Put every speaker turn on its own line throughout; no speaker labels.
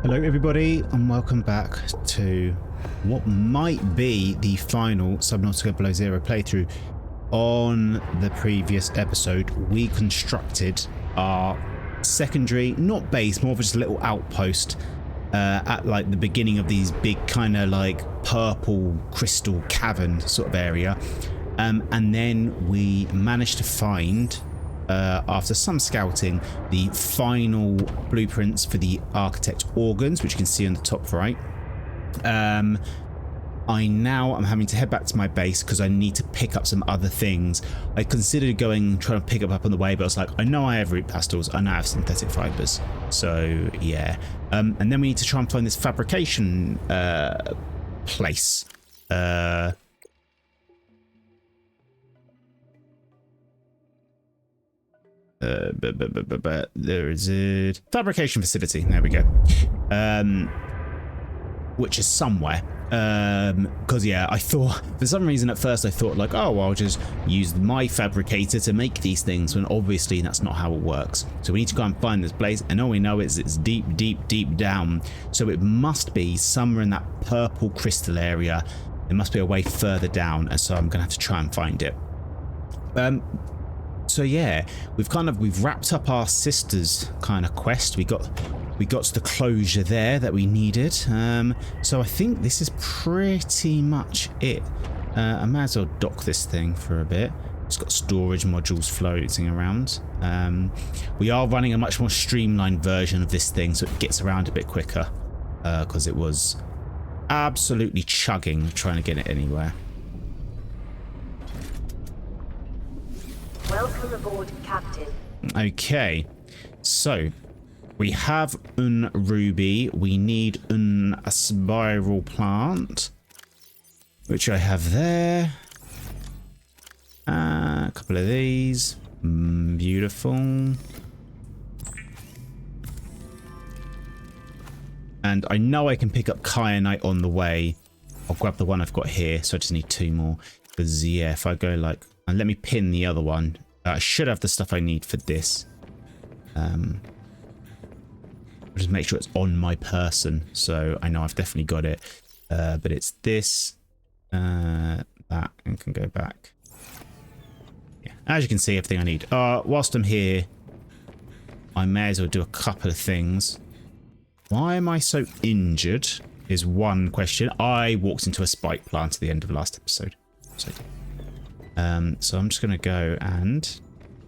Hello everybody and welcome back to what might be the final Subnautica Below Zero playthrough. On the previous episode we constructed our secondary, not base, more of just a little outpost at like the beginning of these big kind of like purple crystal cavern sort of area, and then we managed to find after some scouting the final blueprints for the architect organs, which you can see on the top right. I'm having to head back to my base because I need to pick up some other things. I considered trying to pick up on the way, but I was like, I know I have root pastels, I know I have synthetic fibers, so yeah. And then we need to try and find this fabrication place. There is a fabrication facility. There we go. Which is somewhere. Because yeah, I thought for some reason at first I thought like, oh, well, I'll just use my fabricator to make these things, when obviously that's not how it works. So we need to go and find this place, and all we know is it's deep down. So it must be somewhere in that purple crystal area. There must be a way further down, and so I'm gonna have to try and find it. So yeah, we've wrapped up our sister's kind of quest. We got to the closure there that we needed. So I think this is pretty much it. I might as well dock this thing for a bit. It's got storage modules floating around. We are running a much more streamlined version of this thing, so it gets around a bit quicker, because it was absolutely chugging trying to get it anywhere.
Welcome aboard, Captain.
Okay, so we have un ruby. We need a spiral plant, which I have there. A couple of these. Beautiful. And I know I can pick up kyanite on the way. I'll grab the one I've got here, so I just need 2 more. Because yeah, if I go like... And let me pin the other one. I should have the stuff I need for this. I'll just make sure it's on my person, so I know I've definitely got it. But it's this, that, and can go back. Yeah, as you can see, everything I need. Whilst I'm here, I may as well do a couple of things. Why am I so injured? Is one question. I walked into a spike plant at the end of last episode. So I'm just going to go and...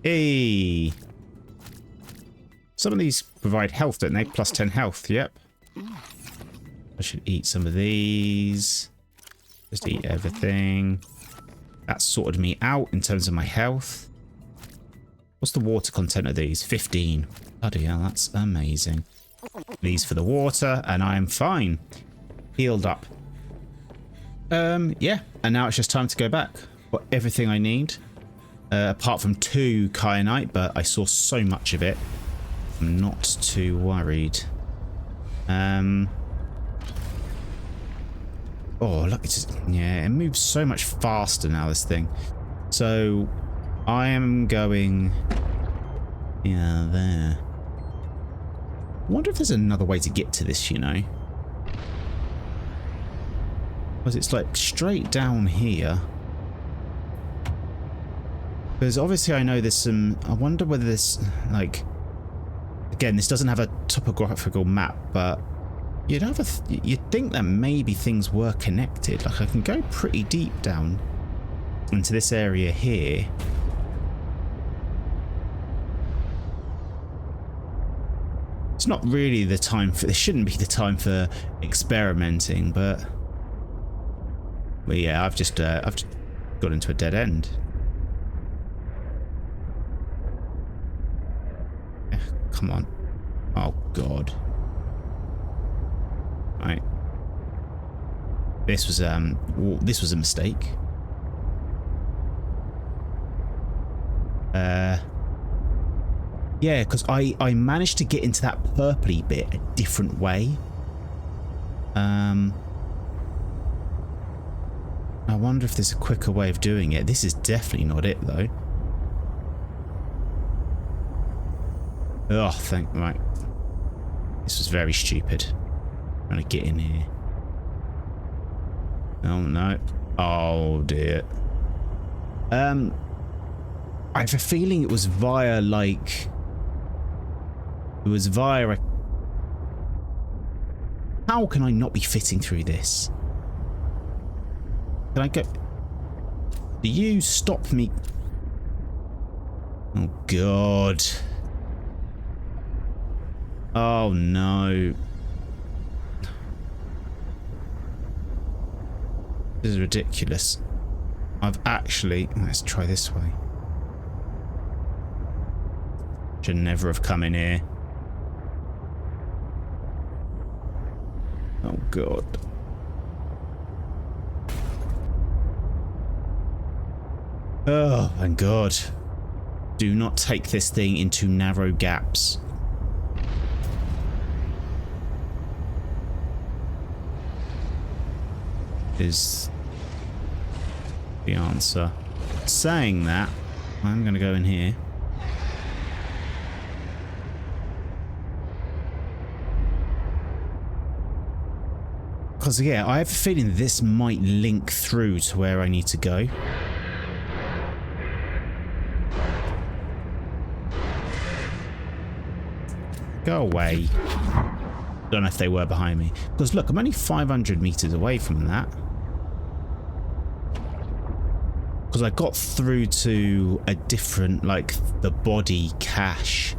Hey! Some of these provide health, don't they? Plus 10 health, yep. I should eat some of these. Just eat everything. That sorted me out in terms of my health. What's the water content of these? 15. Bloody hell, that's amazing. These for the water, and I am fine. Healed up. Yeah, and now it's just time to go back. Got everything I need, apart from 2 kyanite, but I saw so much of it, I'm not too worried. Oh look, it's just, yeah, it moves so much faster now, this thing. So I am going, yeah, there. I wonder if there's another way to get to this, you know, because it's like straight down here. Because obviously I know there's some... I wonder whether this, like... Again, this doesn't have a topographical map, but you'd think that maybe things were connected. Like I can go pretty deep down into this area here. It's not really the time for... This shouldn't be the time for experimenting, but yeah, I've just got into a dead end. Come on. Oh, God. Right. This was a mistake. Yeah, because I managed to get into that purpley bit a different way. I wonder if there's a quicker way of doing it. This is definitely not it, though. Oh, right. This was very stupid. Trying to get in here. Oh no. Oh dear. I have a feeling it was via like... It was via a... How can I not be fitting through this? Can I go... Do you stop me? Oh god. Oh no. This is ridiculous. I've actually... Let's try this way. Should never have come in here. Oh god. Oh my god. Do not take this thing into narrow gaps. Is the answer. Saying that, I'm going to go in here. Because, yeah, I have a feeling this might link through to where I need to go. Go away. Don't know if they were behind me. Because, look, I'm only 500 meters away from that. Because I got through to a different, like, the body cache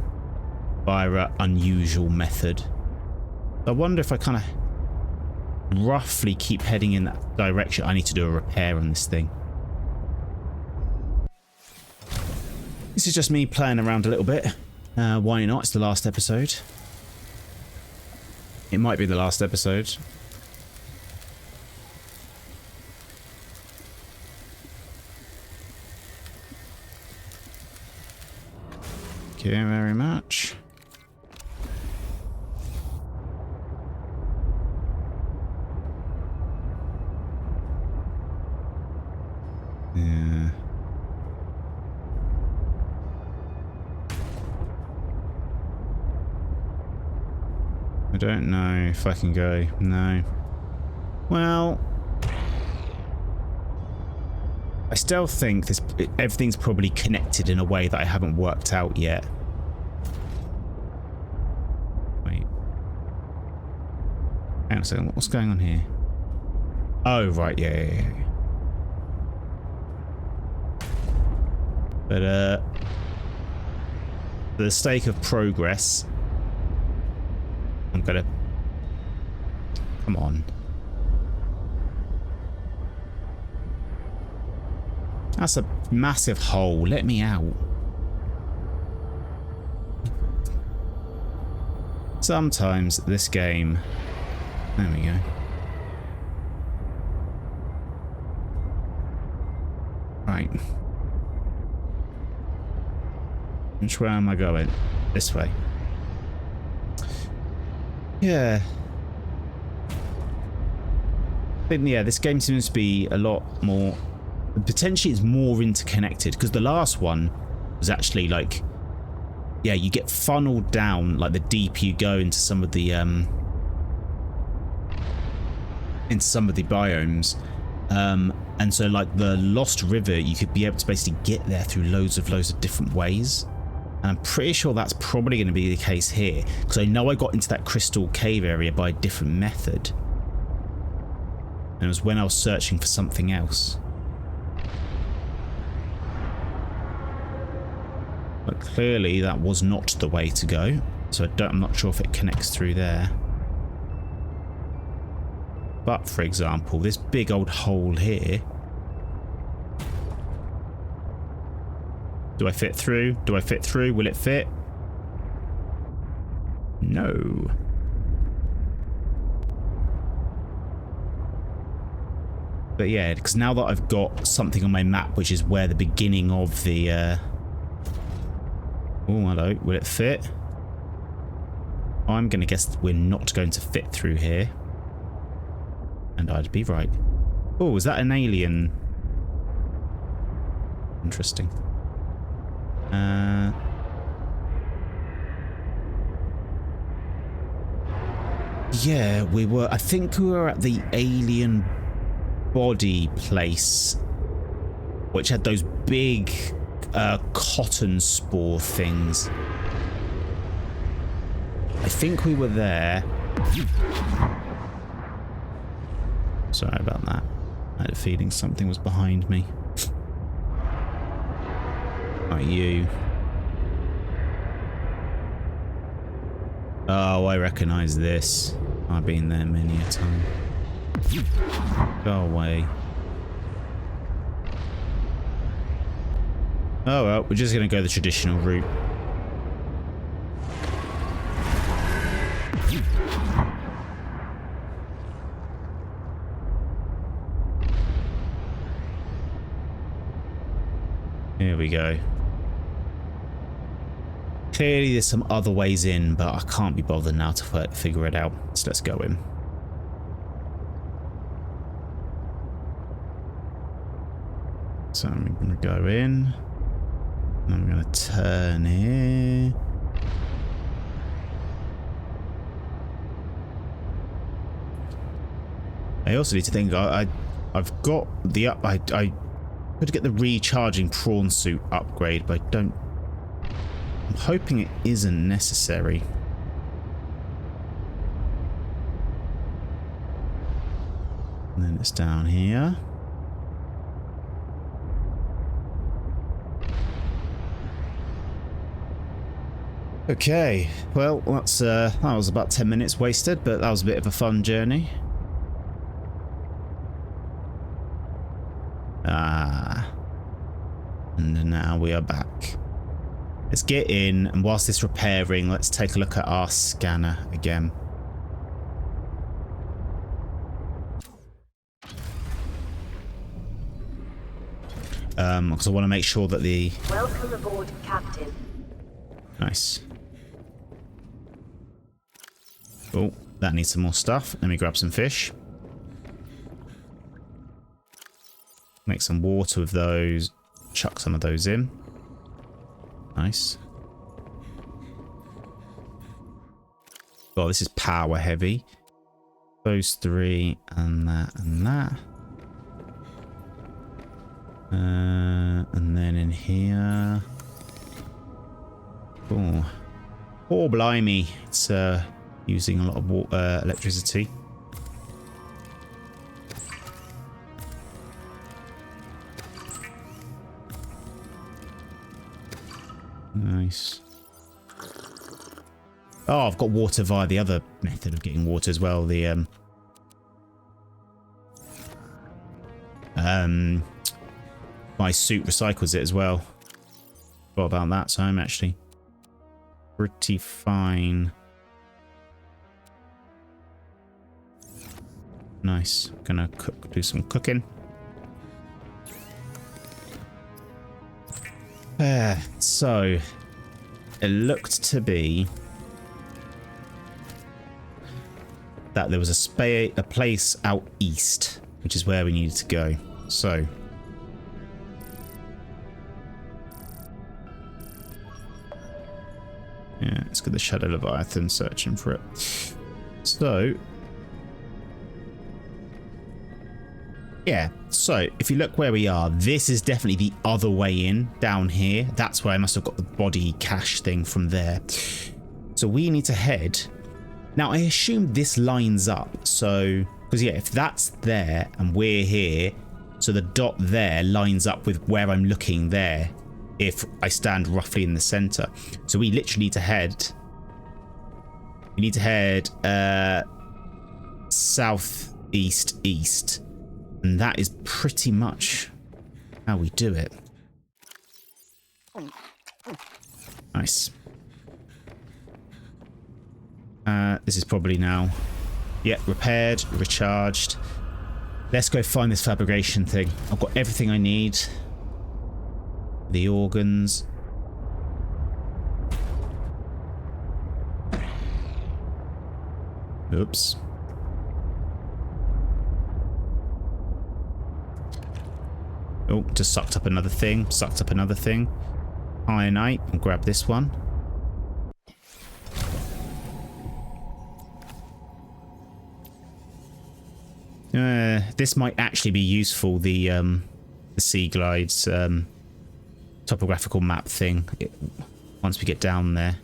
via an unusual method. I wonder if I kind of roughly keep heading in that direction. I need to do a repair on this thing. This is just me playing around a little bit. Why not? It's the last episode. It might be the last episode. Thank you very much. Yeah. I don't know if I can go. No. Well, I still think everything's probably connected in a way that I haven't worked out yet. Wait. Hang on a second. What's going on here? Oh, right. Yeah. But, for the sake of progress, I'm gonna... Come on. That's a massive hole. Let me out. Sometimes this game... There we go. Right. Which way am I going? This way. Yeah. But yeah, this game seems to be a lot more... Potentially it's more interconnected, because the last one was actually like... Yeah, you get funneled down, like the deeper you go into some of the... biomes. And so like the Lost River, you could be able to basically get there through loads of different ways. And I'm pretty sure that's probably going to be the case here, because I know I got into that crystal cave area by a different method. And it was when I was searching for something else. But clearly that was not the way to go, so I'm not sure if it connects through there. But for example, this big old hole here. Do I fit through? Do I fit through? Will it fit? No. But yeah, because now that I've got something on my map, which is where the beginning of the... Oh, hello. Will it fit? I'm going to guess we're not going to fit through here. And I'd be right. Oh, is that an alien? Interesting. Yeah, we were. I think we were at the alien body place, which had those big cotton spore things. I think we were there. Sorry about that. I had a feeling something was behind me. Right, you. Oh, I recognize this. I've been there many a time. Go away. Oh well, we're just gonna go the traditional route. Here we go. Clearly there's some other ways in, but I can't be bothered now to figure it out. So let's go in. So I'm going to go in. And I'm going to turn here. I also need to think, I've got the up, I could get the recharging prawn suit upgrade, but I don't, I'm hoping it isn't necessary. And then it's down here. Okay, well, that's that was about 10 minutes wasted, but that was a bit of a fun journey. And now we are back. Let's get in, and whilst it's repairing, let's take a look at our scanner again. Because I want to make sure that the...
Welcome aboard, Captain.
Nice. Oh, that needs some more stuff. Let me grab some fish. Make some water with those. Chuck some of those in. Nice. Oh, this is power heavy. Those three and that and that. And then in here. Oh, oh blimey! It's using a lot of electricity. Nice. Oh, I've got water via the other method of getting water as well. The my suit recycles it as well. What about that? So I'm actually pretty fine. Nice. Gonna do some cooking. So it looked to be that there was a place out east, which is where we needed to go. So yeah, let's get the Shadow Leviathan searching for it. So yeah, so if you look where we are, this is definitely the other way in, down here. That's where I must have got the body cache thing from there. So we need to head. Now, I assume this lines up. So, because yeah, if that's there and we're here, so the dot there lines up with where I'm looking there, if I stand roughly in the center. So we literally need to head. We need to head southeast east. And that is pretty much how we do it. Nice. This is probably now, yeah, repaired, recharged. Let's go find this fabrication thing. I've got everything I need. The organs. Oops. Oh, just sucked up another thing. Sucked up another thing. Ironite. I'll grab this one. This might actually be useful, the Sea Glides topographical map thing, once we get down there.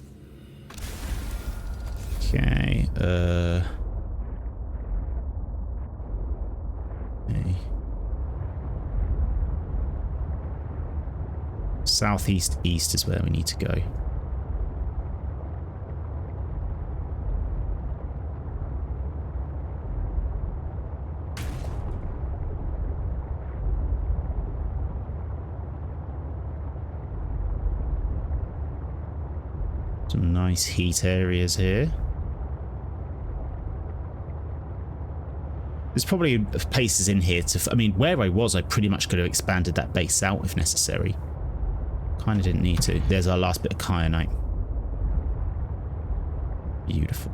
Okay, okay. Southeast east is where we need to go. Some nice heat areas here. There's probably places in here to... I mean, where I was, I pretty much could have expanded that base out if necessary. Kind of didn't need to. There's our last bit of kyanite. Beautiful.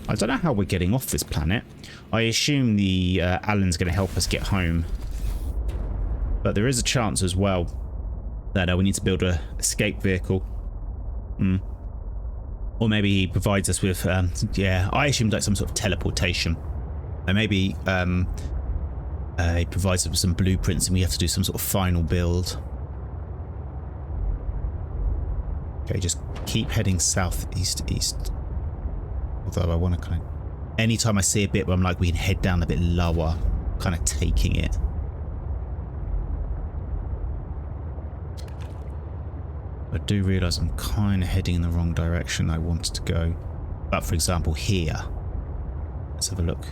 I don't know how we're getting off this planet. I assume the Alan's going to help us get home. But there is a chance as well that we need to build a escape vehicle. Or maybe he provides us with, yeah, I assumed like some sort of teleportation. And maybe he provides us with some blueprints and we have to do some sort of final build. Okay, just keep heading southeast east. Although I want to kind of... Anytime I see a bit where I'm like, we can head down a bit lower, kind of taking it. I do realise I'm kind of heading in the wrong direction I wanted to go. But for example, here. Let's have a look.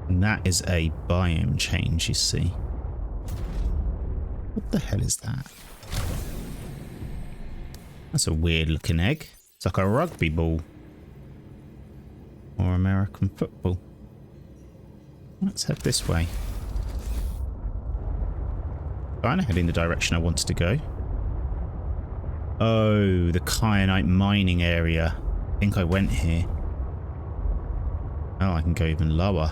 And that is a biome change, you see. What the hell is that? That's a weird looking egg. It's like a rugby ball. Or American football. Let's head this way. Kind of heading the direction I wanted to go. Oh, the kyanite mining area. I think I went here. Oh, I can go even lower.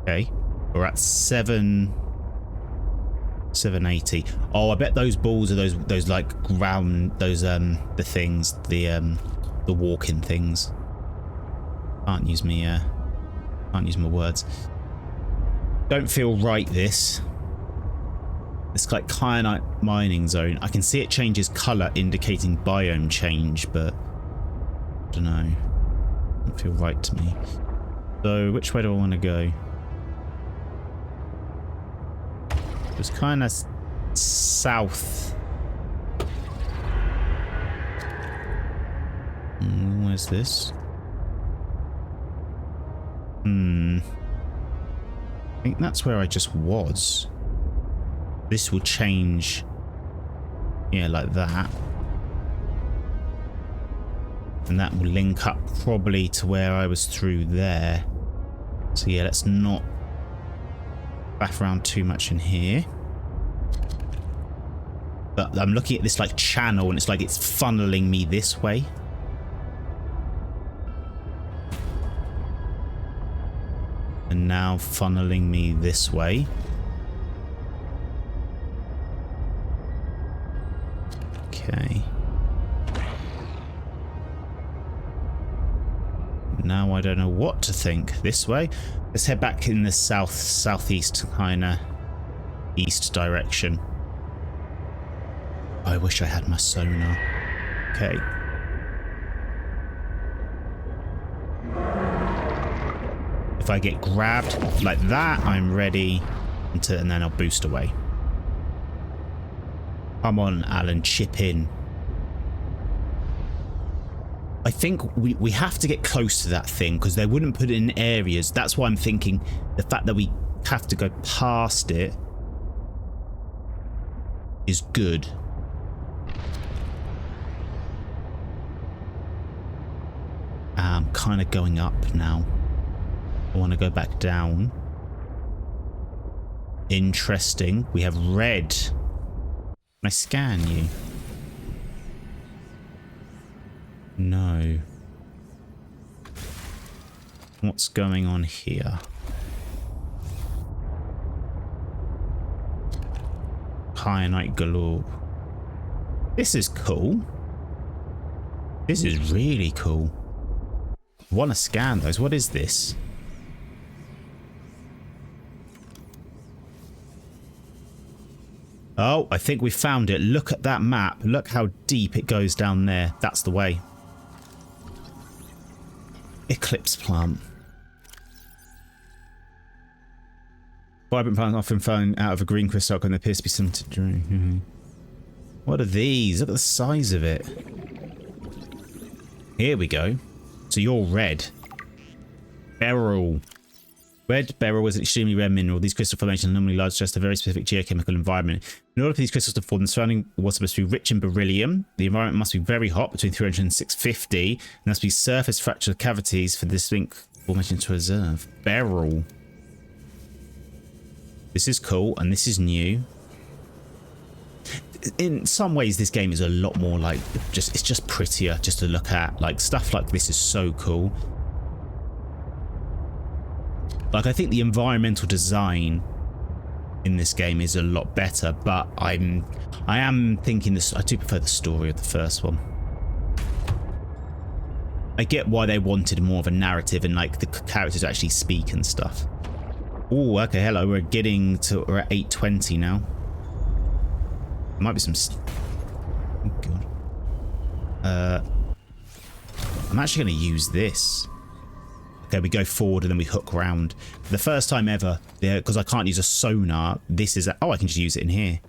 Okay, we're at 780. Oh, I bet those balls are those like ground, those the things, the walking things. Can't use my words. Don't feel right, this. It's like kyanite mining zone. I can see it changes colour, indicating biome change, but I don't know. Doesn't feel right to me. So which way do I want to go? It's kind of south. Where's this? I think that's where I just was. This will change. Yeah, like that. And that will link up probably to where I was through there. So yeah, let's not back around too much in here. But I'm looking at this like channel and it's like it's funneling me this way. And now funneling me this way. Okay. Now I don't know what to think. This way? Let's head back in the southeast kind of east direction. I wish I had my sonar. Okay. If I get grabbed like that, I'm ready and then I'll boost away. Come on, Alan, chip in. I think we have to get close to that thing because they wouldn't put it in areas. That's why I'm thinking the fact that we have to go past it is good. I'm kind of going up now. I want to go back down. Interesting. We have red. Can I scan you? No. What's going on here? Kyanite galore. This is cool. This is really cool. I want to scan those. What is this? Oh, I think we found it. Look at that map. Look how deep it goes down there. That's the way. Eclipse plant. Vibrant plant often found out of a green crystal and there appears to be some to drink. What are these? Look at the size of it. Here we go. So you're red. Beryl. Red beryl is an extremely rare mineral. These crystal formations are normally large, just a very specific geochemical environment. In order for these crystals to form, the surrounding water must be rich in beryllium. The environment must be very hot, between 300 and 650. And there must be surface fracture cavities for this link formation to reserve. Beryl. This is cool, and this is new. In some ways, this game is a lot more like it's just prettier just to look at. Like stuff like this is so cool. Like I think the environmental design in this game is a lot better, but I am thinking this. I do prefer the story of the first one. I get why they wanted more of a narrative and like the characters actually speak and stuff. Oh, okay. Hello, we're at 8:20 now. Might be some. Oh god. I'm actually going to use this. Okay, we go forward and then we hook round. For the first time ever, because I can't use a sonar. This is. Oh, I can just use it in here.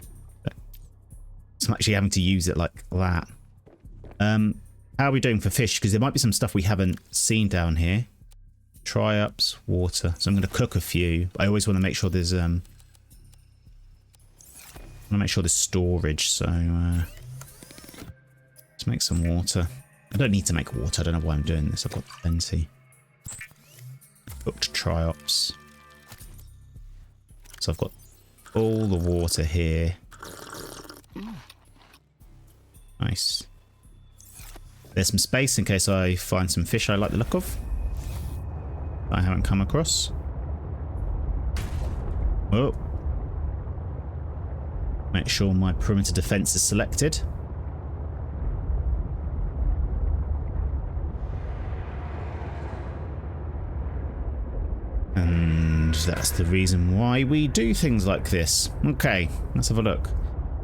So I'm actually having to use it like that. How are we doing for fish? Because there might be some stuff we haven't seen down here. Try-ups, water. So I'm going to cook a few. I always want to make sure there's storage, so let's make some water. I don't need to make water. I don't know why I'm doing this. I've got plenty. Cooked triops. So I've got all the water here. Nice. There's some space in case I find some fish I like the look of. I haven't come across. Oh. Make sure my perimeter defense is selected. And that's the reason why we do things like this. Okay, let's have a look.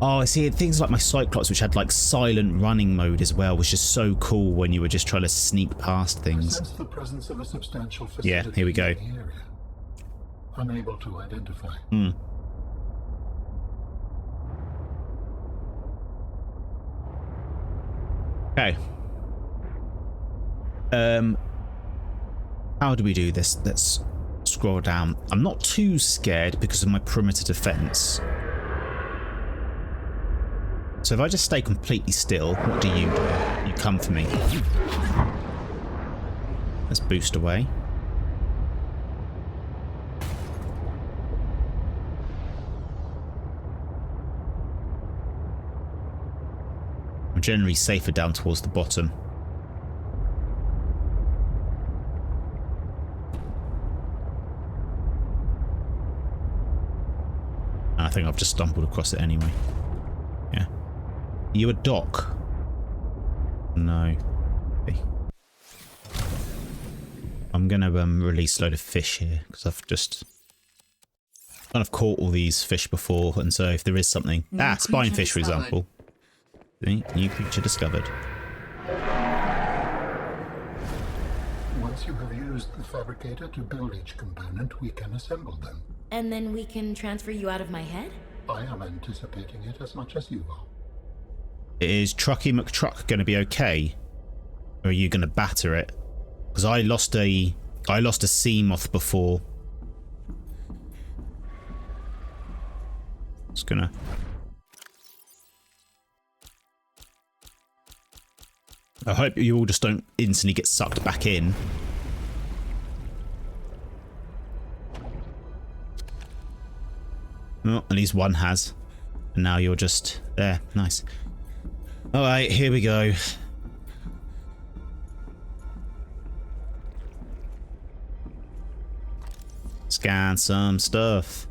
Oh, I see. Things like my Cyclops, which had like silent running mode as well, was just so cool when you were just trying to sneak past things.
I sense the presence of a substantial facility.
Yeah, here we go.
In the area. Unable to identify.
Okay. How do we do this? Let's scroll down. I'm not too scared because of my perimeter defense. So if I just stay completely still, what do? You come for me. Let's boost away. I'm generally safer down towards the bottom. And I think I've just stumbled across it anyway. Yeah. Are you a dock? No. Okay. I'm gonna release a load of fish here because I've just kind of caught all these fish before, and so if there is something, spinefish for example. See? New creature discovered.
Once you have used the fabricator to build each component, we can assemble them.
And then we can transfer you out of my head?
I am anticipating it as much as you are.
Is Trucky McTruck going to be okay? Or are you going to batter it? Because I lost a sea moth before. Just gonna. I hope you all just don't instantly get sucked back in. Oh, at least one has. And now you're just there. Nice. Alright, here we go. Scan some stuff.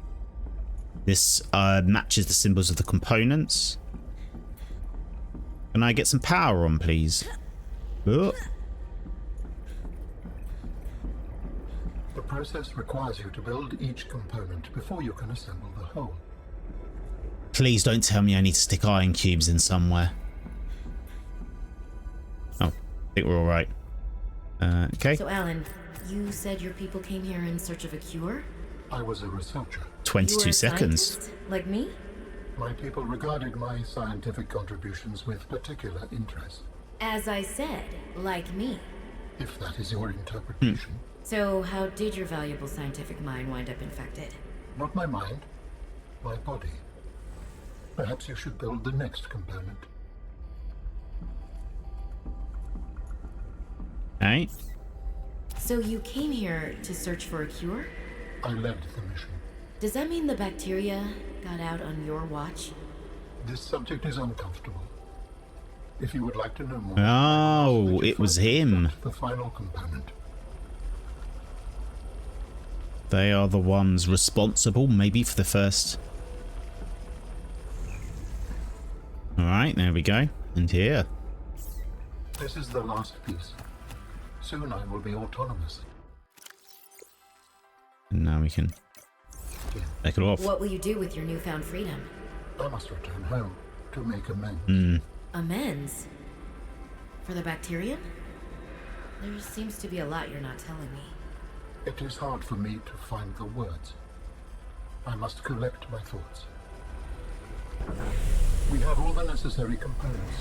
This matches the symbols of the components. Can I get some power on, please? Oh.
The process requires you to build each component before you can assemble the whole.
Please don't tell me I need to stick iron cubes in somewhere. Oh, I think we're all right. Okay.
So, Alan, you said your people came here in search of a cure?
I was a researcher.
22
You were a
seconds.
scientist, like me?
My people regarded my scientific contributions with particular interest,
As I said, like me.
if that is your interpretation.
So, how did your valuable scientific mind wind up infected?
Not my mind, my body. Perhaps you should build the next component.
Hey.
So, you came here to search for a cure?
I led the mission.
Does that mean the bacteria got out on your watch?
This subject is uncomfortable. If you would like to know more,
Oh, it was him.
the final component.
They are the ones responsible, maybe, for the first. All right, there we go. And here.
This is the last piece. Soon I will be autonomous.
And now we can take it off.
What will you do with your newfound freedom?
I must return home to make amends.
Amends? For the bacterium? There seems to be a lot you're not telling me.
It is hard for me to find the words. I must collect my thoughts. We have all the necessary components.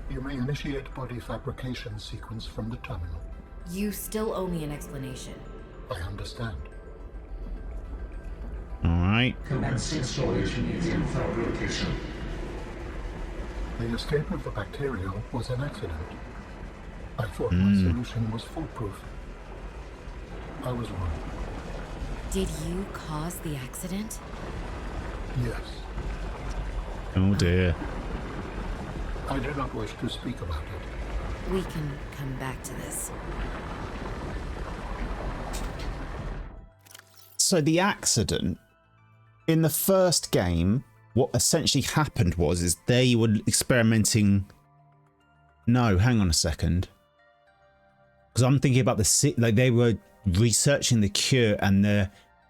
You may initiate body fabrication sequence from the terminal.
You still owe me an explanation.
I understand.
All right.
Commence installation using fabrication.
The escape of the bacteria was an accident. I thought my solution was foolproof. I was wrong.
Did you cause the accident?
Yes.
Oh dear.
I do not wish to speak about it.
We can come back to this.
So the accident in the first game, what essentially happened is they were experimenting. No, hang on a second. Because I'm thinking about like they were researching the cure and they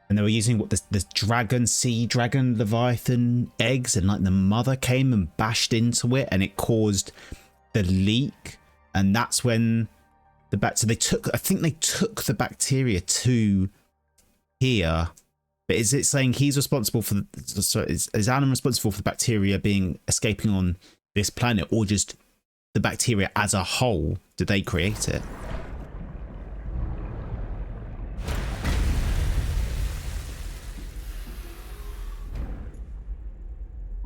were using what the dragon, sea dragon, leviathan eggs, and like the mother came and bashed into it and it caused the leak, and that's when so they took, I think they took the bacteria to here. But is it saying he's responsible for is Alan responsible for the bacteria escaping on this planet, or just the bacteria as a whole? Did they create it?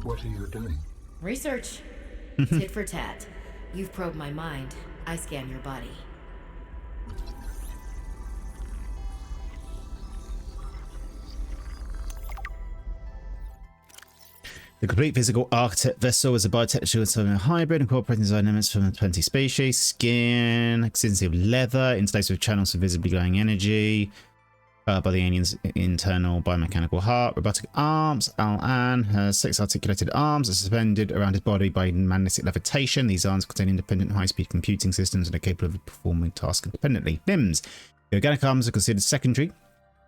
What are you doing?
Research. Tit for tat. You've probed my mind. I scan your body.
The complete physical architect vessel is a biotechnical and hybrid incorporating design elements from 20 species. Skin, consistency of leather, interlaced with channels of visibly glowing energy. By the alien's internal biomechanical heart. Robotic arms. Al-An has 6 articulated arms suspended around his body by magnetic levitation. These arms contain independent high-speed computing systems and are capable of performing tasks independently. Limbs. The organic arms are considered secondary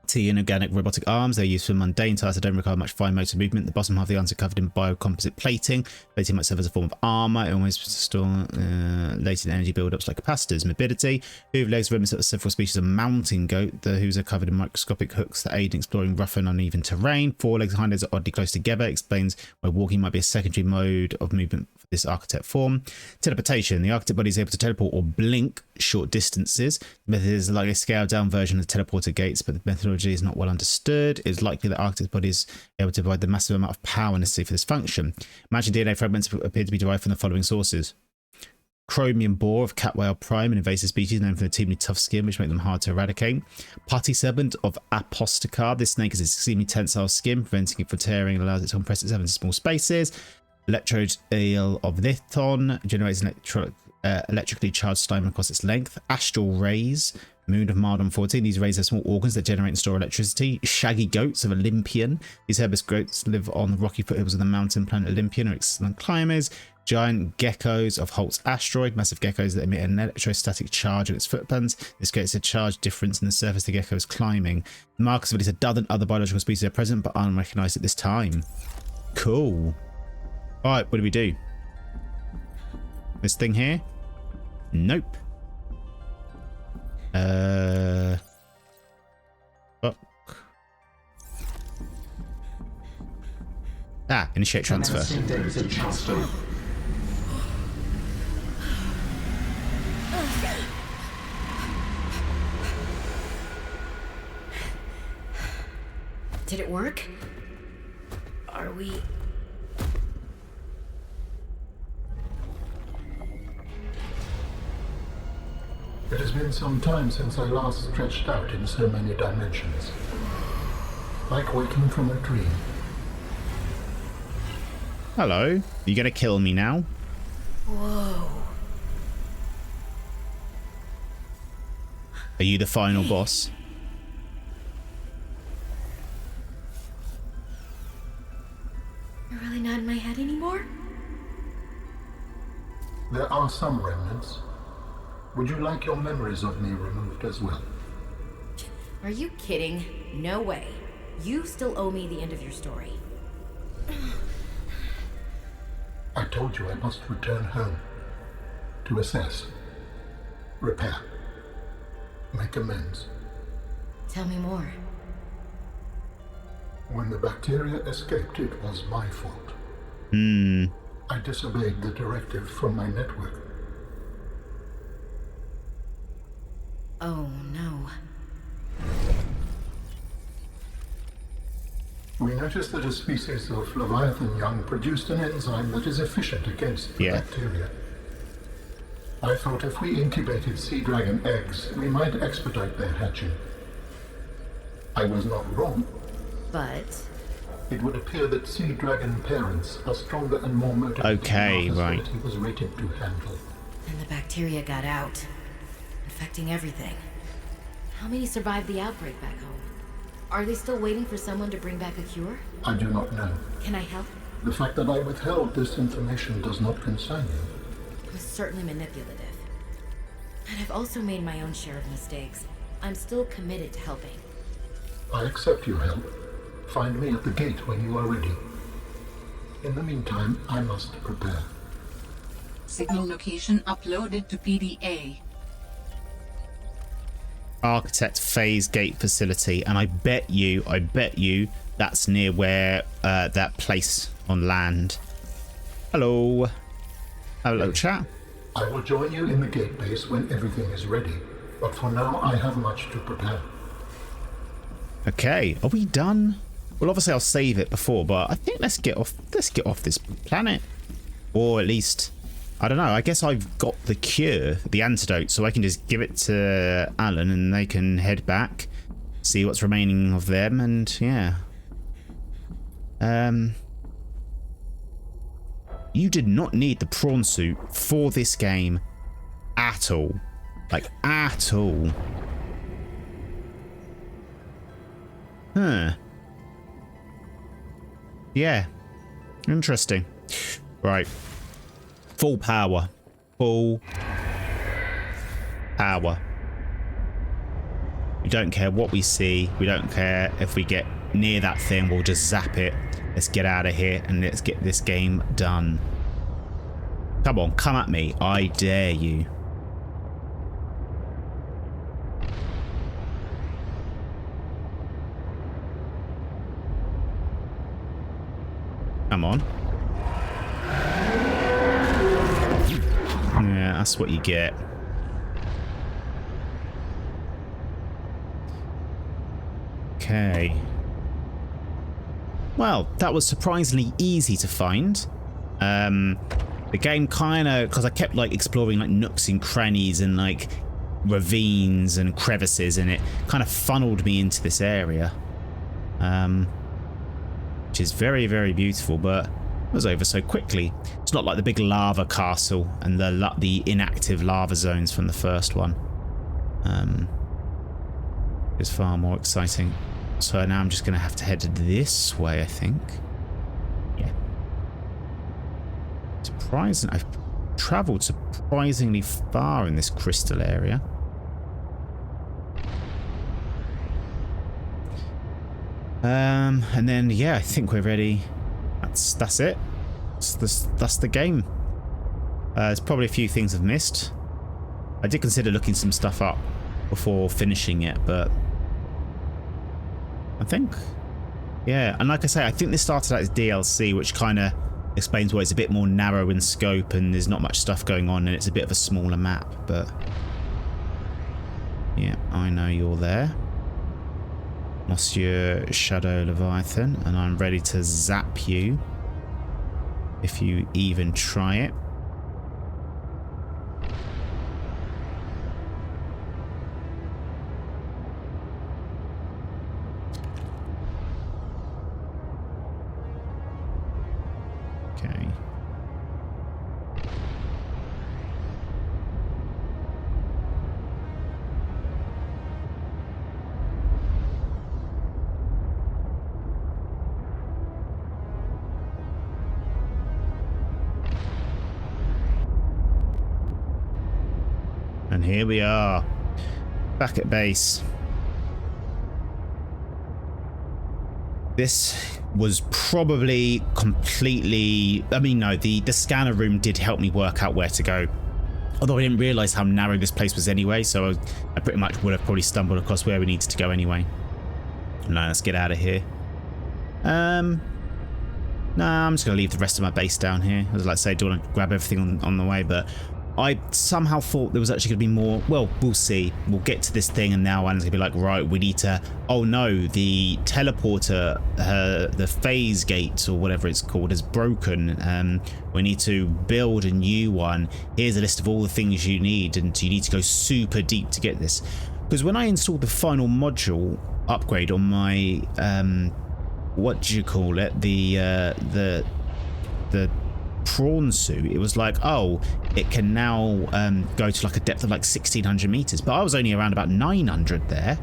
to the inorganic robotic arms. They're used for mundane tasks that don't require much fine motor movement. The bottom half of the arms are covered in biocomposite plating. Plating might serve as a form of armor. It almost store latent energy buildups like capacitors. Mobility. Hoof legs remnants of several species of mountain goat. The hooves are covered in microscopic hooks that aid in exploring rough and uneven terrain. Forelegs and hind legs are oddly close together. Explains why walking might be a secondary mode of movement for this architect form. Teleportation. The architect body is able to teleport or blink short distances. The method is like a scaled down version of the teleporter gates, but the methodology is not well understood. It is likely that architect's body is able to provide the massive amount of power necessary for this function. Imagine DNA fragments appear to be derived from the following sources. Chromium boar of cat whale prime, an invasive species known for their extremely tough skin, which make them hard to eradicate. Putty serpent of Apostocar. This snake has extremely tensile skin, preventing it from tearing and allows it to compress itself into small spaces. Electrode eel of Lithon generates an electrically charged slime across its length. Astral rays Moon of Mardon 14. These rays are small organs that generate and store electricity. Shaggy goats of Olympian. These herbivorous goats live on the rocky foothills of the mountain planet Olympian, are excellent climbers. Giant geckos of Holt's asteroid. Massive geckos that emit an electrostatic charge on its footprints. This creates a charge difference in the surface the gecko is climbing. The markers of at least a dozen other biological species are present but unrecognized at this time. Cool. Alright, what do we do? This thing here? Nope. Fuck. Ah, initiate transfer.
Did it work? Are we...
It has been some time since I last stretched out in so many dimensions. Like waking from a dream.
Hello. You gonna kill me now?
Whoa.
Are you the final boss?
You're really not in my head anymore?
There are some remnants. Would you like your memories of me removed as well?
Are you kidding? No way. You still owe me the end of your story.
I told you I must return home. To assess. Repair. Make amends.
Tell me more.
When the bacteria escaped, it was my fault. I disobeyed the directive from my network.
Oh no.
We noticed that a species of Leviathan young produced an enzyme that is efficient against the bacteria. I thought if we incubated sea dragon eggs, we might expedite their hatching. I was not wrong.
But...
It would appear that sea dragon parents are stronger and more motivated
Okay,
than our
right.
facility was rated to handle.
And the bacteria got out, infecting everything. How many survived the outbreak back home? Are they still waiting for someone to bring back a cure?
I do not know.
Can I help?
The fact that I withheld this information does not concern you.
It was certainly manipulative. And I've also made my own share of mistakes. I'm still committed to helping.
I accept your help. Find me at the gate when you are ready. In the meantime, I must prepare.
Signal location uploaded to PDA.
Architect phase gate facility, and I bet you that's near where that place on land. Hello. Hello, chat.
I will join you in the gate base when everything is ready, but for now I have much to prepare.
Okay, are we done? Well, obviously I'll save it before, but I think let's get off this planet. Or at least, I don't know, I guess I've got the cure, the antidote, so I can just give it to Alan and they can head back, see what's remaining of them, and yeah. You did not need the prawn suit for this game at all. Like, at all. Huh. Yeah. Interesting. Right. Full power. Full power. We don't care what we see. We don't care if we get near that thing. We'll just zap it. Let's get out of here and let's get this game done. Come on, come at me. I dare you. Come on. Yeah, that's what you get. Okay. Well, that was surprisingly easy to find. The game kind of, because I kept like exploring like nooks and crannies and like ravines and crevices, and it kind of funneled me into this area. Which is very, very beautiful, but it was over so quickly. It's not like the big lava castle and the inactive lava zones from the first one. is far more exciting. So now I'm just going to have to head this way, I think. Yeah. Surprising. I've travelled surprisingly far in this crystal area. And then, yeah, I think we're ready. That's it. That's the game. There's probably a few things I've missed. I did consider looking some stuff up before finishing it, but I think, yeah. And like I say, I think this started out as DLC, which kind of explains why it's a bit more narrow in scope and there's not much stuff going on and it's a bit of a smaller map. But yeah, I know you're there, Monsieur Shadow Leviathan, and I'm ready to zap you if you even try it. Okay. And here we are, back at base. This was probably completely... I mean, no, the scanner room did help me work out where to go. Although I didn't realise how narrow this place was anyway, so I pretty much would have probably stumbled across where we needed to go anyway. Now let's get out of here. Nah, I'm just going to leave the rest of my base down here. As I like to say, I don't want to grab everything on the way, but I somehow thought there was actually going to be more. Well, we'll see. We'll get to this thing and now Anna's going to be like, right, we need to... Oh no, the teleporter, the phase gate or whatever it's called is broken. We need to build a new one. Here's a list of all the things you need, and you need to go super deep to get this. Because when I installed the final module upgrade on my... what do you call it? The prawn suit, it was like, oh, it can now go to like a depth of like 1600 meters, but I was only around about 900 there.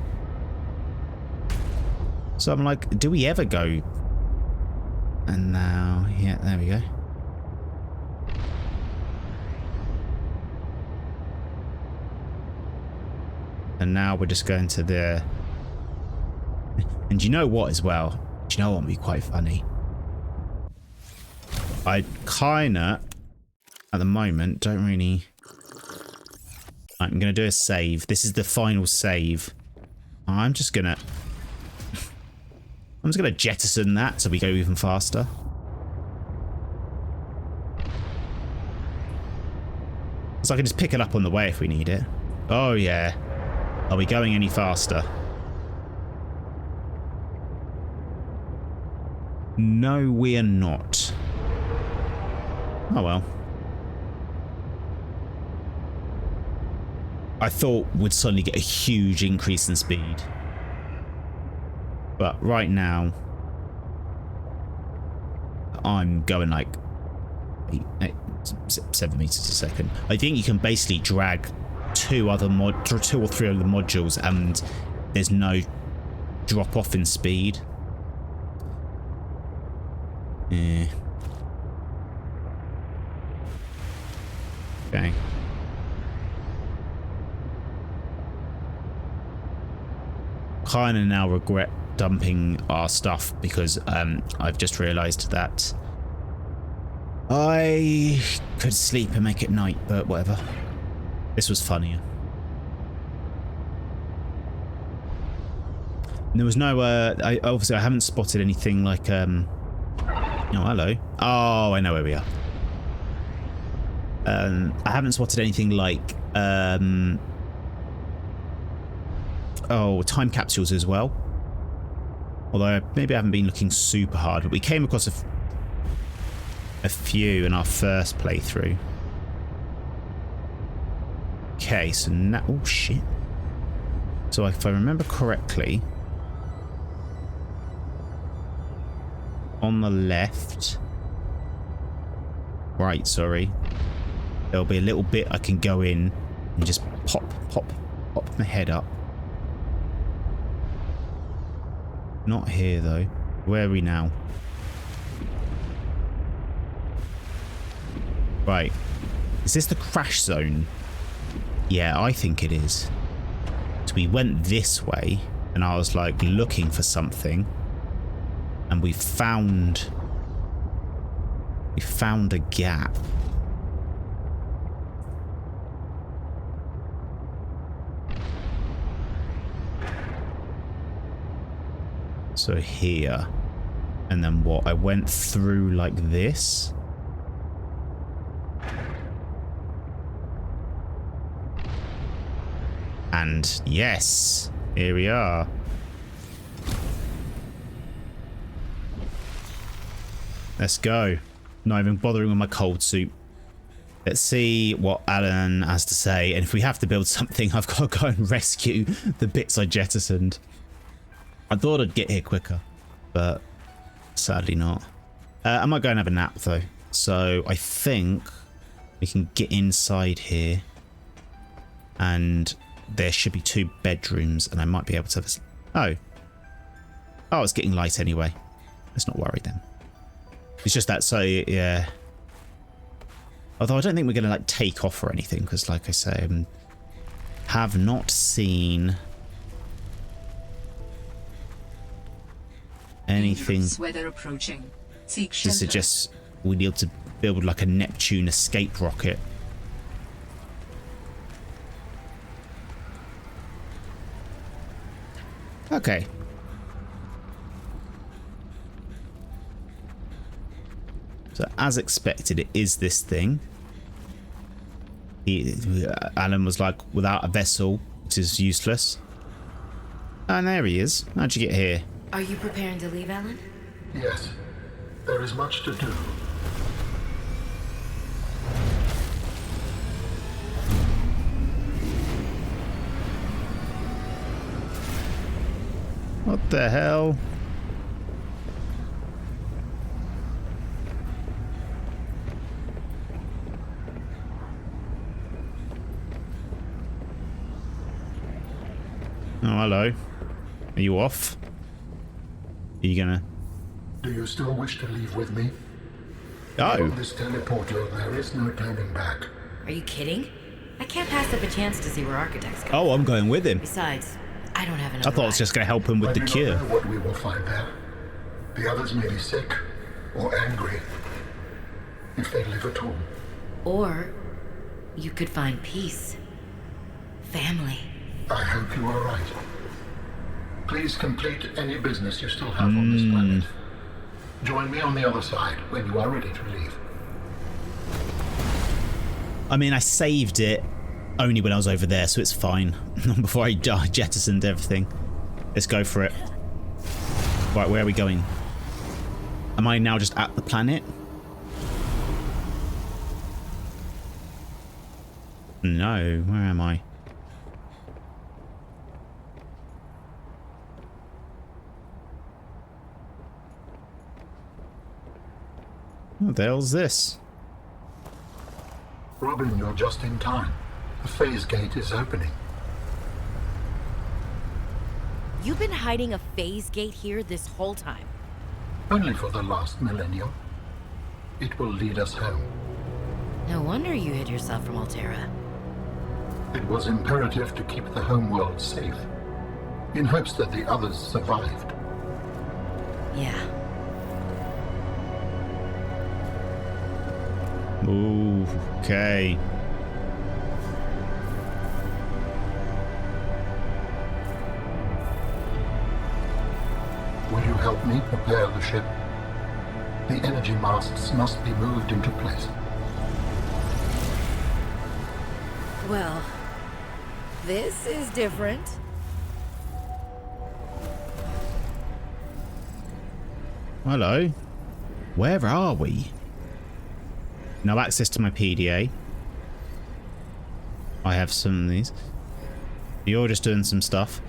So I'm like, do we ever go? And now, yeah, there we go. And now we're just going to the... And you know what as well? Do you know what would be quite funny? I kinda, at the moment, don't really... I'm gonna do a save. This is the final save. I'm just gonna jettison that so we go even faster. So I can just pick it up on the way if we need it. Oh yeah. Are we going any faster? No, we are not. Oh well. I thought we'd suddenly get a huge increase in speed. But right now, I'm going like 7 meters a second. I think you can basically drag two or three other modules and there's no drop off in speed. Yeah. Okay. Kind of now regret dumping our stuff because I've just realised that I could sleep and make it night, but whatever. This was funnier. And there was no obviously I haven't spotted anything like oh, hello. Oh, I know where we are. I haven't spotted anything like oh, time capsules as well. Although maybe I haven't been looking super hard, but we came across a few in our first playthrough. Okay, so now... Oh, shit. So if I remember correctly, on the left... Right, sorry. There'll be a little bit I can go in and just pop my head up. Not here, though. Where are we now? Right. Is this the crash zone? Yeah, I think it is. So we went this way, and I was, like, looking for something. And we found a gap. So here. And then what? I went through like this. And yes, here we are. Let's go. Not even bothering with my cold soup. Let's see what Alan has to say. And if we have to build something, I've got to go and rescue the bits I jettisoned. I thought I'd get here quicker, but sadly not. I might go and have a nap though. So I think we can get inside here. And there should be 2 bedrooms, and I might be able to have a... Oh, it's getting light anyway. Let's not worry then. It's just that, so yeah. Although I don't think we're going to like take off or anything, because like I say, have not seen anything
Weather approaching. Seek
to
shelter.
suggest we need to build like a Neptune escape rocket. Okay. So as expected, it is this thing. Alan was like, without a vessel, it is useless. And there he is. How'd you get here?
Are you preparing to leave, Alan?
Yes, there is much to do.
What the hell? Oh, hello. Are you off? Are you gonna...
Do you still wish to leave with me?
Oh.
On this teleporter, there is no turning back.
Are you kidding? I can't pass up a chance to see where architects go.
Oh, I'm going with him.
Besides, I don't have enough.
I thought I was just going to help him with
I
the
do
cure.
not know what we will find there. The others may be sick or angry, if they live at all.
Or you could find peace. Family.
I hope you are right. Please complete any business you still have on this planet. Join me on the other side when you are ready to leave.
I mean, I saved it only when I was over there, so it's fine. Before I jettisoned everything. Let's go for it. Right, where are we going? Am I now just at the planet? No, where am I? What the hell's this?
Robin, you're just in time. The phase gate is opening.
You've been hiding a phase gate here this whole time.
Only for the last millennium. It will lead us home.
No wonder you hid yourself from Altera.
It was imperative to keep the homeworld safe, in hopes that the others survived.
Yeah.
Ooh, okay.
Will you help me prepare the ship? The energy masts must be moved into place.
Well, this is different.
Hello. Where are we? No access to my PDA. I have some of these. You're just doing some stuff.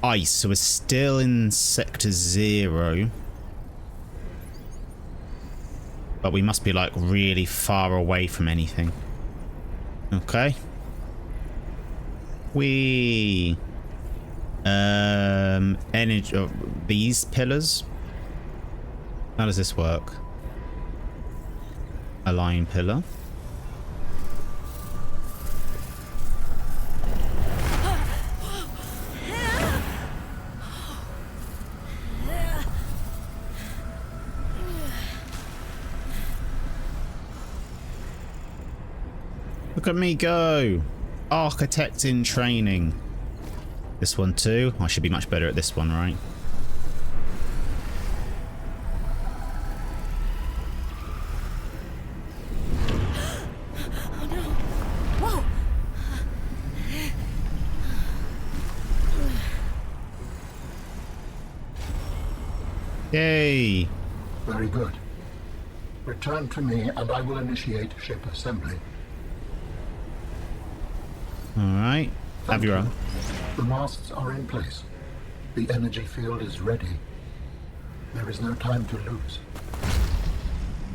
Ice. So we're still in Sector 0. But we must be like really far away from anything. Okay. Whee. Energy. These pillars. How does this work? Align pillar. Look at me go! Architect in training. This one too. I should be much better at this one, right?
Oh no! Whoa!
Yay!
Very good. Return to me and I will initiate ship assembly.
Alright. Have your own.
The masts are in place. The energy field is ready. There is no time to lose.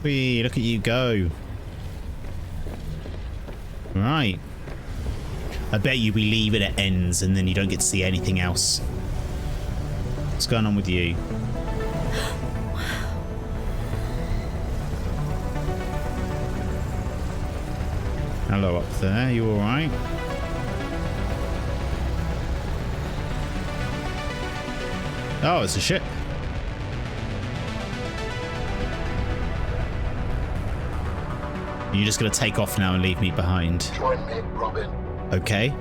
Whee, look at you go. Right. I bet you we leave it at ends and then you don't get to see anything else. What's going on with you? Hello up there, you alright? Oh, it's a ship. You're just going to take off now and leave me behind.
Join me, Robin.
Okay.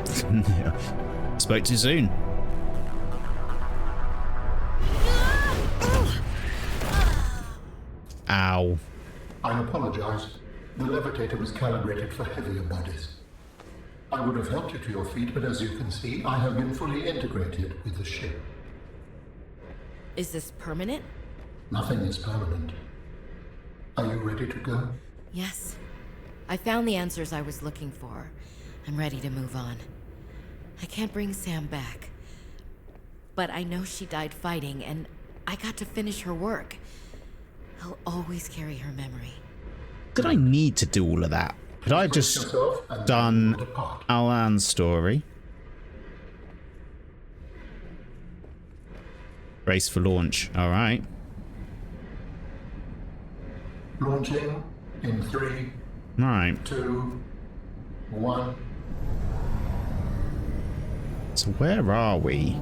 Spoke too soon. Ow.
I apologize. The levitator was calibrated for heavier bodies. I would have helped you to your feet, but as you can see, I have been fully integrated with the ship.
Is this permanent?
Nothing is permanent. Are you ready to go?
Yes. I found the answers I was looking for. I'm ready to move on. I can't bring Sam back. But I know she died fighting, and I got to finish her work. I'll always carry her memory.
Did I need to do all of that? Could I have just done Alan's story? Race for launch. All right.
Launching in 3,
All right.
2, 1.
So where are we?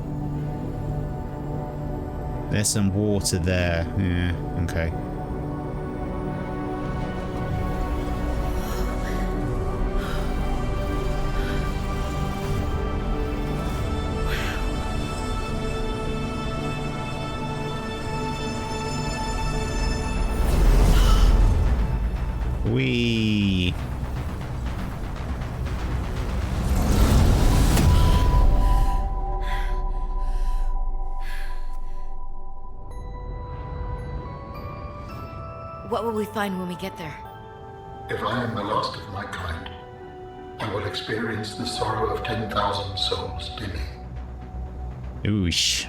There's some water there. Yeah, okay. Whee!
What will we find when we get there?
If I am the last of my kind, I will experience the sorrow of 10,000 souls dimming.
Oosh.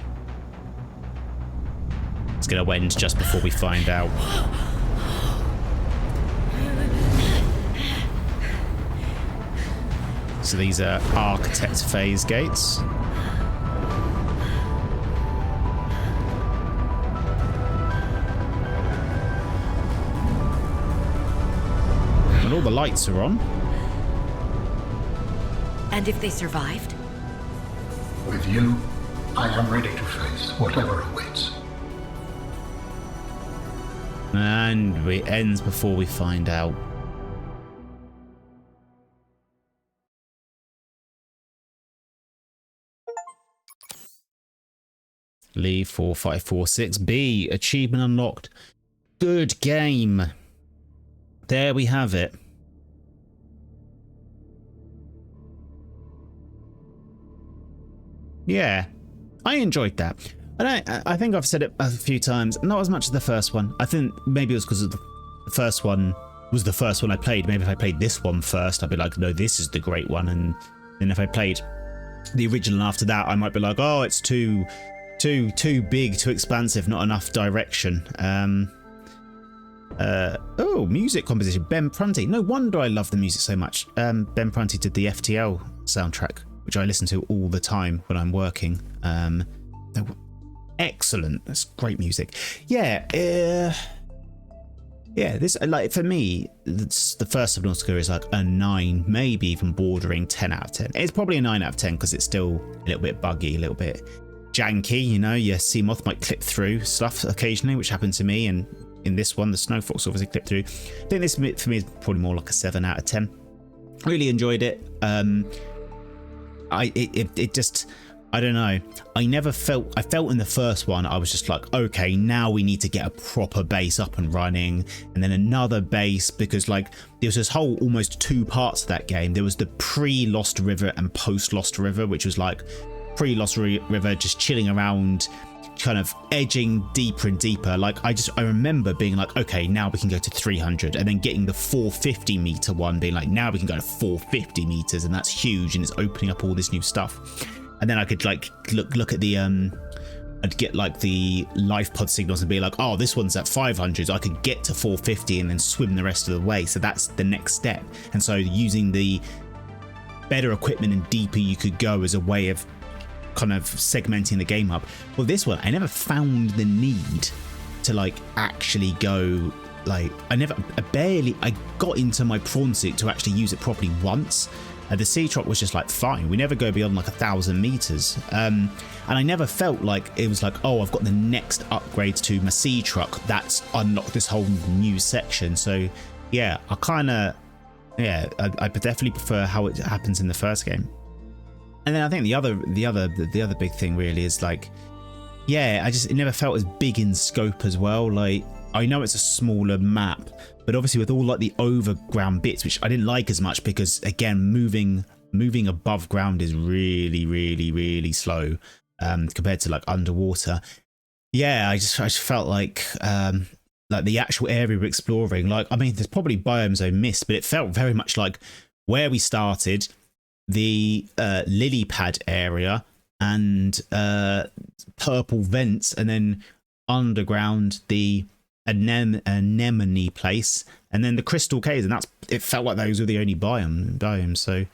It's gonna end just before we find out. So these are architect phase gates. And all the lights are on.
And if they survived?
With you, I am ready to face whatever awaits.
And it ends before we find out. Lee 4546B. Achievement unlocked. Good game. There we have it. Yeah, I enjoyed that. I think I've said it a few times, not as much as the first one. I think maybe it was because the first one was the first one I played. Maybe if I played this one first, I'd be like, no, this is the great one. And then if I played the original after that, I might be like, oh, it's too big, too expansive, not enough direction. Oh, music composition, Ben Prunty. No wonder I love the music so much. Ben Prunty did the FTL soundtrack. which I listen to all the time when I'm working. They were excellent. That's great music. Yeah, this, like, for me, the first Subnautica is like a 9, maybe even bordering 10 out of 10. It's probably a 9 out of 10 because it's still a little bit buggy, a little bit janky, you know. Your sea moth might clip through stuff occasionally, which happened to me, and in this one the snow fox obviously clipped through. I think this for me is probably more like a 7 out of 10. Really enjoyed it. It just, I don't know, I felt in the first one I was just like, okay, now we need to get a proper base up and running, and then another base, because like there was this whole almost 2 parts of that game. There was the pre-Lost River and post-Lost River, which was like pre-Lost River just chilling around, kind of edging deeper and deeper. Like I remember being like, okay, now we can go to 300, and then getting the 450 meter one, being like, now we can go to 450 meters, and that's huge, and it's opening up all this new stuff. And then I could like look at the I'd get like the life pod signals and be like, oh, this one's at 500, so I could get to 450 and then swim the rest of the way. So that's the next step. And so using the better equipment and deeper you could go as a way of kind of segmenting the game up. Well, this one, I never found the need to like actually go, like I got into my prawn suit to actually use it properly once. The sea truck was just like fine. We never go beyond like 1,000 meters, and I never felt like it was like, oh, I've got the next upgrade to my sea truck that's unlocked this whole new section. So yeah, I definitely prefer how it happens in the first game. And then I think the other big thing really is like, yeah, it never felt as big in scope as well. Like I know it's a smaller map, but obviously with all like the overground bits, which I didn't like as much, because again, moving above ground is really slow compared to like underwater. Yeah, I just felt like the actual area we're exploring, like, I mean, there's probably biomes I missed, but it felt very much like where we started, the lily pad area, and purple vents, and then underground the anemone place, and then the crystal caves, and it felt like those were the only biomes. So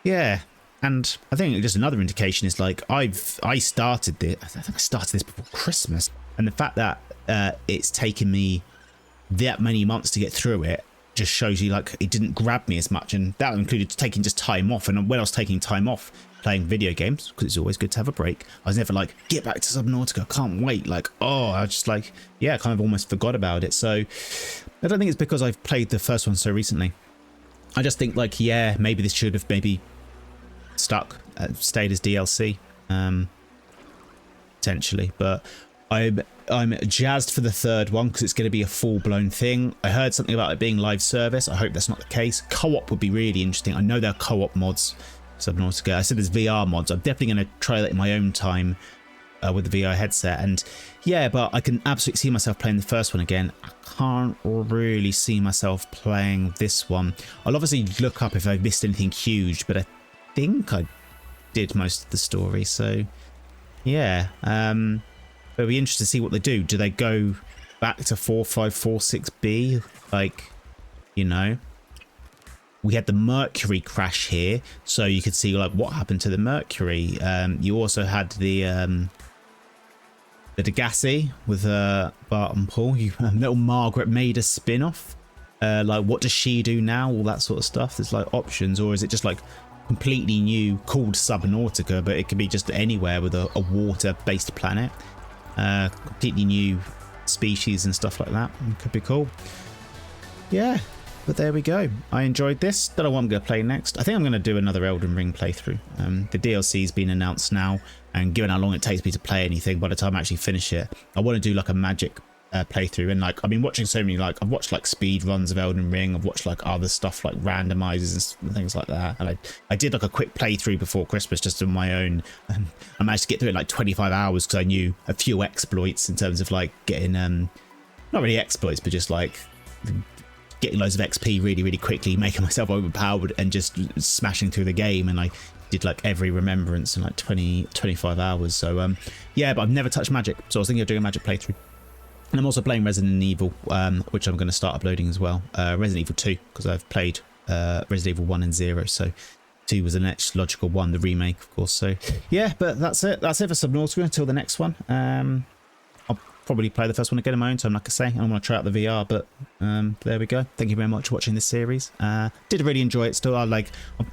yeah, and I think just another indication is like I think I started this before Christmas, and the fact that it's taken me that many months to get through it just shows you like it didn't grab me as much, and that included taking just time off. And when I was taking time off playing video games, because it's always good to have a break, I was never like, get back to Subnautica, can't wait. Like, oh, I just like, yeah, kind of almost forgot about it. So I don't think it's because I've played the first one so recently. I just think like, yeah, maybe this should have maybe stayed as DLC potentially. But I'm jazzed for the third one because it's going to be a full-blown thing. I heard something about it being live service. I hope that's not the case. Co-op would be really interesting. I know there are co-op mods Subnautica. I said there's VR mods. I'm definitely going to try that in my own time with the VR headset. And yeah, but I can absolutely see myself playing the first one again. I can't really see myself playing this one. I'll obviously look up if I've missed anything huge, but I think I did most of the story. So yeah, it'll be interesting to see what they do. Do they go back to 4546B? Like, you know, we had the Mercury crash here, so you could see like what happened to the Mercury. You also had the Degassi with Bart and Paul. Little Margaret made a spin-off. Like, what does she do now? All that sort of stuff. There's like options, or is it just like completely new, called Subnautica, but it could be just anywhere with a water-based planet. Completely new species and stuff like that. It could be cool. Yeah. But there we go. I enjoyed this. Don't know what I'm going to play next. I think I'm going to do another Elden Ring playthrough. The DLC's been announced now, and given how long it takes me to play anything, by the time I actually finish it, I want to do like a magic playthrough. And like, I've been watching so many, like, I've watched like speed runs of Elden Ring. I've watched like other stuff like randomizers and things like that. And I did like a quick playthrough before Christmas just on my own. And I managed to get through it in like 25 hours because I knew a few exploits in terms of like getting, not really exploits, but just like getting loads of XP really quickly, making myself overpowered and just smashing through the game. And I did like every remembrance in like 25 hours. So yeah, but I've never touched magic, so I was thinking of doing a magic playthrough. And I'm also playing Resident Evil, which I'm going to start uploading as well. Resident Evil 2, because I've played Resident Evil 1 and 0, so 2 was the next logical one, the remake, of course. So yeah, but that's it. That's it for Subnautica until the next one. I'll probably play the first one again in my own time, like I say. I want to try out the VR, but there we go. Thank you very much for watching this series. Did really enjoy it. Still, I'm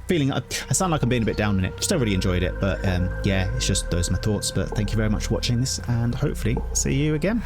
feeling, I sound like I'm being a bit down on it. Still really enjoyed it, but yeah, it's just those are my thoughts. But thank you very much for watching this, and hopefully see you again.